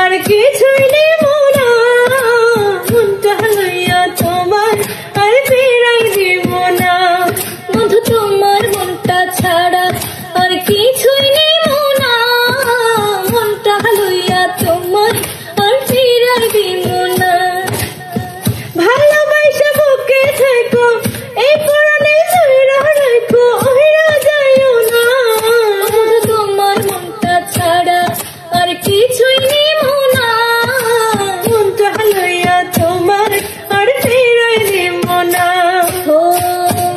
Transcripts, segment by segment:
আর কিছুই নেব না, মনটা লইয়া তোমার আর ফিরাই দিব না। বন্ধু তোমার মনটা ছাড়া আর কিছুই নেব না, মনটা লইয়া তোমার আর ফিরাই দিব না। ভালোবাসা বুকে থাকো, এই পরাণে জয়রা রাখো, ওইরা যাইও না। বন্ধু তোমার মনটা ছাড়া আর কিছুই নেব না, মনটা লইয়া তোমার আর ফিরাই দিব না। ও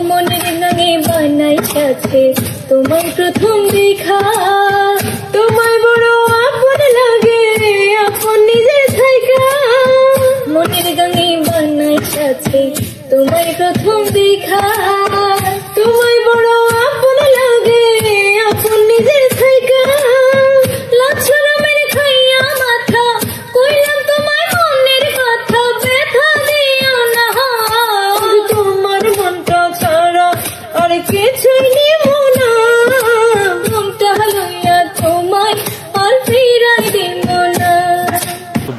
মনের গানে বানাইয়াছে তোমার প্রথম দেখা, তোমায় বড় আপন লাগে, আপন নিজে থাইকা। মনের গানে বানাইয়াছে তোমার প্রথম দেখা, তোমায় বড় আপন লাগে, আপন নিজে থাইকা। লাছনা মেরে খাইয়া মাথা, কইলাম তোমার মনের কথা, ব্যথা দিও না। তোমার মনটা ছাড়া আর কিছুই নেব না, মনটা লইয়া তোমায় আর ফিরাই দিব না।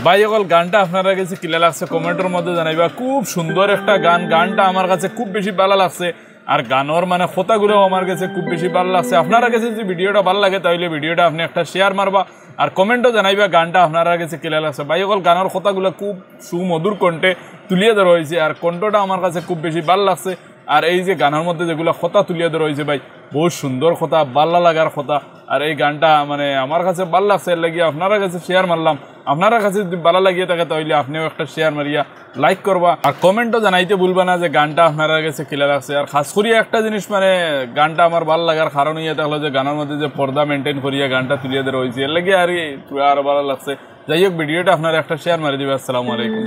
ভাই অকল গানটা আপনারা কাছে কিলা লাগছে কমেন্টের মধ্যে জানাইবা। খুব সুন্দর একটা গান, গানটা আমার কাছে খুব বেশি ভালো লাগছে, আর গানের মানে কথাগুলো আমার কাছে খুব বেশি ভালো লাগছে। আপনারা কাছে যদি ভিডিওটা ভালো লাগে তাহলে ভিডিওটা আপনি একটা শেয়ার মারবা, আর কমেন্টও জানাইবা গানটা আপনারা কাছে কিলা লাগছে। ভাই অকল গানের কথাগুলো খুব সুমধুর কণ্ঠে তুলিয়ে ধরা হয়েছে, আর কণ্ঠটা আমার কাছে খুব বেশি ভালো লাগছে। আর এই যে গানের মধ্যে যেগুলো কথা তুলিয়ে ধরা হয়েছে ভাই, বহুত সুন্দর কথা, ভালো লাগার কথা। আর এই গানটা মানে আমার কাছে ভালো লাগছে, এর লাগিয়ে আপনারা কাছে শেয়ার মারলাম। আপনারা কাছে যদি ভালো লাগিয়ে থাকে তাহলে আপনিও একটা শেয়ার মারিয়া লাইক করবা, আর কমেন্টও জানাইতে ভুলবা না যে গানটা আপনারা কাছে কিলা লাগছে। আর খাস করিয়া একটা জিনিস মানে গানটা আমার ভালো লাগার কারণ ইয়ে থাকলো যে গানের মধ্যে যে পর্দা মেনটেন করিয়া গানটা তুলিয়ে দেওয়া হয়েছে, এর লাগিয়ে আর ভালো লাগছে। যাই হোক, ভিডিওটা আপনারা একটা শেয়ার মারি দিবে। আসসালামু আলাইকুম।